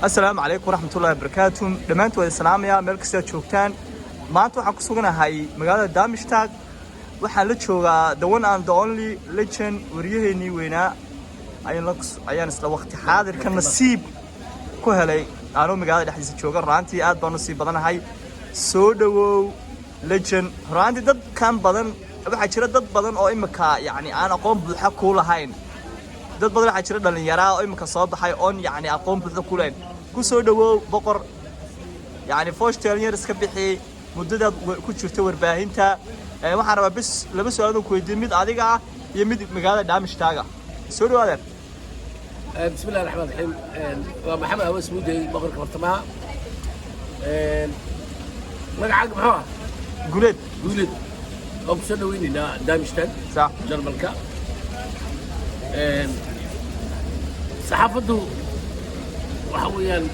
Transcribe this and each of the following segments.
السلام عليكم ورحمة الله وبركاته. دمانتو السلام يا ملك سيرتشوكتان. ما أنتوا حكسونا هاي مقالة دامشتاق. وحالتشوا the one and the only legend وريه نيوينا. أيان لقص أيان سلا وقت حاضر كان نصيب كهلي. أنا مقالة حديث تشوكا رانتي آد بنصيب بدنا هاي سودو legend. رانتي ضد كان بدن waxaa jira dad badan oo imika yani aan aqoon buuxa ku lahayn dad badan waxaa jira dhalinyaro oo imika soo baxay oon yani aqoon buuxa ku lahayn ku soo dhawow boqor yani fooshteelnyar iska bixi muddada ku jirta warbaahinta waxaan rabaa bis laba su'aal oo ku weydiin mid adiga ah iyo mid magaalada Daamishtaga soo dhawaadeen bismillaahir rahmaanir rahiim waa maxamed awas muudey boqorka bartamaha magacaaga maxaa guleed أو بسنة ويننا دامشتاق صح جرمالكا صحافته وحويان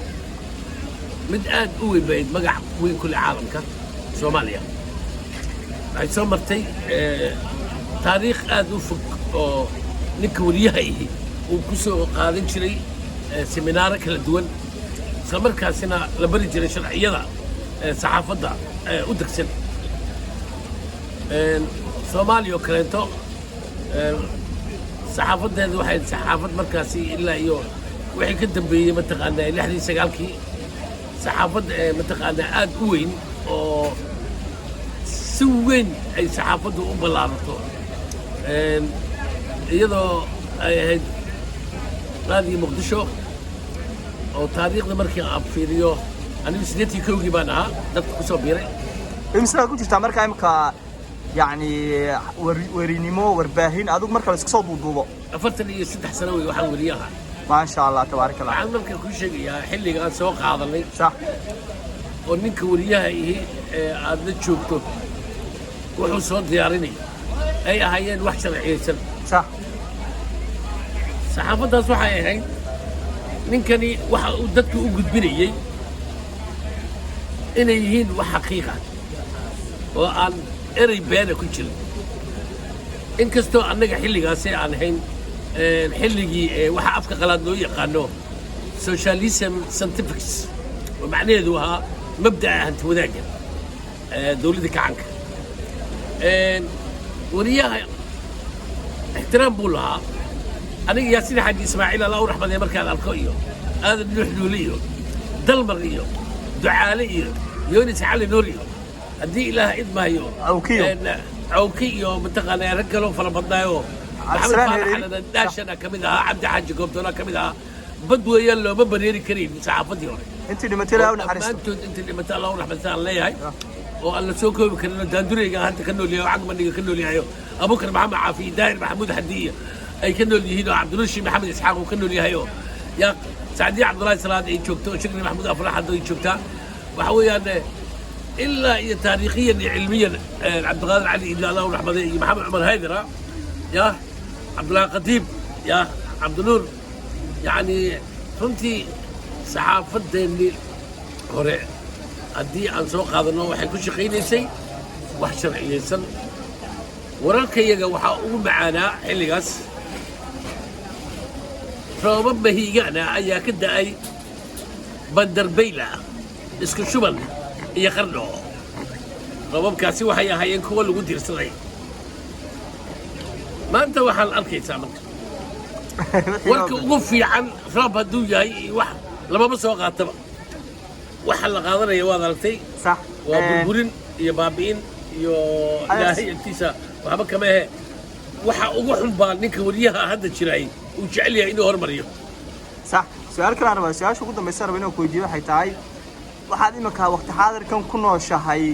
مد آد قوي بعيد مقع قوي كل عالم كا سوماليا بعد سمرتي تاريخ آد وفق نكوريهاي وكسو قادم شري سيمينارك للدول سمركا سنة لبرجل شرعية صحافته ودكسن سوماليا وكرينتو صحافتها واحد صحافة مركزي إلا يوم وحين كنت بمتقنا اللي حدي سجالكي صحافة متقنا آد وين أو سوين أي صحافة وبلارتو يدو هاد هذه مقدشو أو تاريخ المركز أبفيريو أنا مسدتي كوجي بانها دكتور كوسوبيري إمسنا كنت تعمل كأمك يعني ورينيمو ورباهين أدوك مركز كصوت وضوضاء أفرتني 6 سنوات وحول وياها ما شاء الله تبارك الله عن مركز كل شيء يا حلي قال سوق عضلي صح ونك ورياها هي عاد تشوفته وحو صوت ديارني أي هايين وحشة عيسى صح صحافتها صح هاي نكني ودتك وجود بني إنه يهين وحقيقة وأن إري بينه كل شيء إن كستو أنك حلي قاسي عن حين حلي وح أفكار غلط لو يقانو سوشياليزم ساينتفكس ومعناه ذوها مبدأ أنت وذاك دولتك عنك ورياها احترام بولها أنا يا سيدي حد إسماعيل الله ورحمة الله مركز الكويو هذا النحلوليو دلمريو دعاليو يونس علي نوريو هدي إله إدمه يو عوكيو متقنا رجلوا فربضنايو محمد فارح على داشنا كمدها عبد حاج قبطنا كمدها بدو يلا مبنيري كريم صحافتي هوري انت اللي متلا ولا حرست انت اللي متلا ولا رحمه الله هاي والله سوكو كانوا داندوري انت كانوا لي عقب كانوا لي ايو ابو بكر محمد عافي داير محمود حديه اي كانوا لي هنا عبد الرشيد محمد اسحاق وكانوا لي هايو يا سعدي عبد الله سلاد اي شوكتو شكري محمود افراح هذو شوكتا وحويان إلا تاريخيا علميا عبد القادر علي إلا الله ورحمة الله محمد عمر هيدرة يا عبد الله قتيب يا عبد النور يعني فهمتي صحافة اللي هوري أدي عن سوق هذا النوع حيكون شقيني شيء وحشرعي يسن وراك يجا وحقول معانا اللي قاس فبابا هي جانا أي كده أي بندر بيلا اسكو شمال iyo qarno rababkaasi waxay ahaayeen kuwa lagu diirsaday maanta waxaan arkaysaa marka warka ugu fiican rab hadduu yahay wax lamaba soo qaataba waxa la qaadanaya waad aragtay صح waa burburin iyo baabi'in iyo ilaahay agtiisa waxba kama ahe waxa ugu xun baa ninka wariyaha hadda jiray uu jecel yahay inuu hormariyo صح سؤال كلام أنا بس ugu dambaysan rabo inaan ku weydiiyo waxay tahay waxaad imika waqti xaadirkan ku nooshahay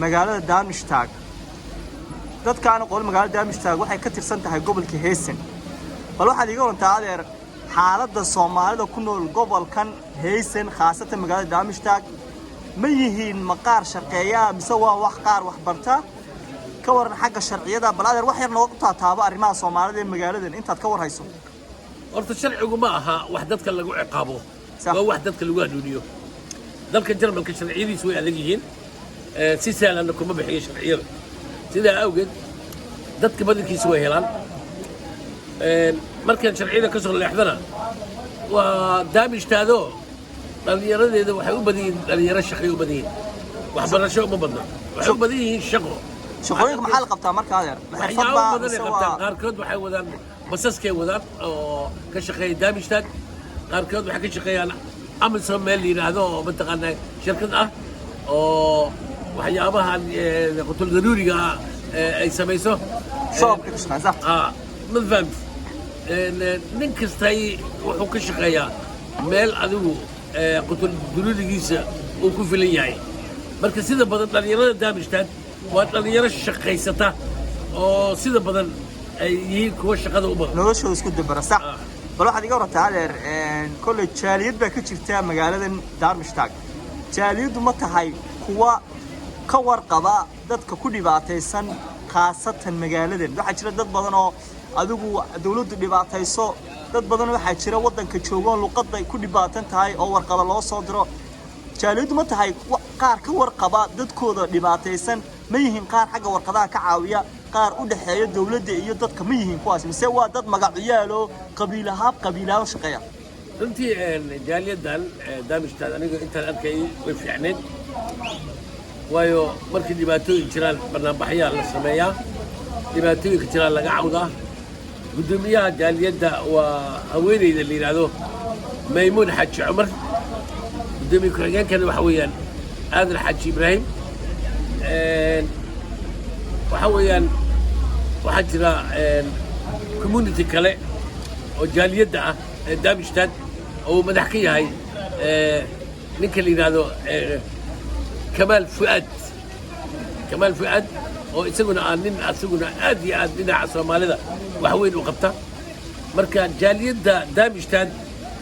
magaalada Daamishtaag dadkaan qool magaalada Daamishtaag waxay ka tirsan tahay gobolka Heesan bal waxaad iga warantaa adeer xaaladda Soomaalida ku nool gobolkan Heesan khaasatan magaalada Daamishtaag ma yihiin maqaar shaqeeya mise waa wax qaar wax barta ka waran xagga sharciyada bal adeer wax yar noogu taataabo arrimaha Soomaalida ee magaaladan intaad ka warhayso horta sharcigu ma aha wax dadka lagu ciqaabo waa wax dadka lagu hanuuniyo dalka Jarmalka sharciyadiisu way adag yihiin si sahlan kuma bixiyo sharciyada sida awgeed dadka badankiisu way helaan markaan sharciyada ka soo leexdana ودامشتاغو dhalinyaradeeda waxay u badan yihiin dhalinyaro shaqay u badan yihiin waxbarasho uma badna waxay u badan yihiin shaqo shaqooyinka maxaa la qabtaa marka adeer waxyaabo badan ay qabtaan qaarkood waxay wadaan basaskay wadaan oo ka shaqeeya Darmstadt qaarkood waxay ka shaqeeyaan Amazon meel la yiraahdo oo mataqaanaa shirkad ah oo waxyaabahan qutul daruuriga ay samayso shaqo ka shaqeysa madfahmt nin kastay wuxuu ka shaqeeyaa meel adigu qutul daruurigiisa uu ku filan yahay marka sida badan dhalinyarada Darmstadt waa dhalinyaro shaqaysata oo sida badan ay yihiin kuwa shaqada u badan noloshooda isku dabara sax bal waxaad iga wartaa adeer kolley jaaliyad baa ka jirta magaaladan Darmstadt jaaliyadu ma tahay kuwa ka warqaba dadka ku dhibaataysan khaasatan magaaladan waxaa jira dad badan oo adigu dawladdu dhibaatayso dad badan waxaa jira wadanka joogan luqadda ay ku dhibaatan tahay oo warqada loo soo diro jaaliyadu ma tahay qaar ka warqaba dadkooda dhibaataysan ma yihiin qaar xagga warqadaha ka caawiya qaar u dhaxeeya dawladda iyo dadka ma yihiin kuwaas mise waa dad magaciyaalo qabiilaha shaqeeya runtii jaaliyadan Darmstadt aniga intaan arkay way fiicneed waayo markii dhibaatooyin jiraan barnaamijyo la sameeyaa dhibaatooyinka jiraan laga cawdaa gudoomiyaha jaaliyadda waa haweeneyda la yiraahdo Maymuun Xaaji Cumar gudoomiye ku-xigeenkana waxa weeyaan Aadan Xaaji Ibraahim waxa weeyaan waxaa jira community kale oo jaaliyadda ah Darmstadt oo madax ka yahay ninka la yiraahdo Kamal Fuad oo isaguna nin asaguna aad iyo aad dhinaca Soomaalida wax weyn u qabta marka jaaliyadda Darmstadt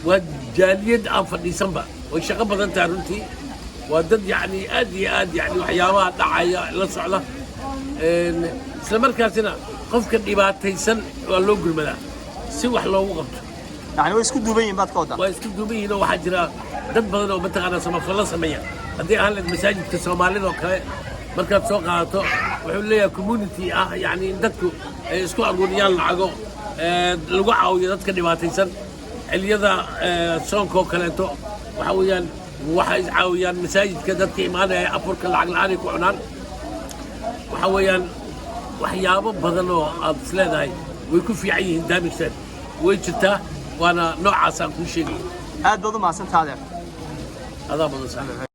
waa jaaliyad aan fadhiisanba way shaqo badan tahay runtii waa dad yani aad iyo aad yani waxyaabaha dhacaya la socda isla markaasina qofka dhibaataysan waa loo gurmadaa si wax loogu qabto يعني ويسكو دوبين بعد كودا ويسكو دوبين وحجرا dad badan oo mataqaana samafalo sameeya hadii aan la masaajidka Soomaalida oo kale markaad soo qaato wuxuu leeyahay community ah yani dadku ay isku aruuriyaan lacago lagu caawiyo dadka dhibaataysan xilliyada soonka oo kaleeto waxa weeyaan waxay caawiyaan masaajidka dadka imaanaya afurka lacag la'aan ku cunaan waxa weeyaan waxyaabo badan oo aad isleedahay way ku fiican yihiin Darmstadt way jirtaa وانا نوع عسان كل شيء هذا ما سنت هذا هذا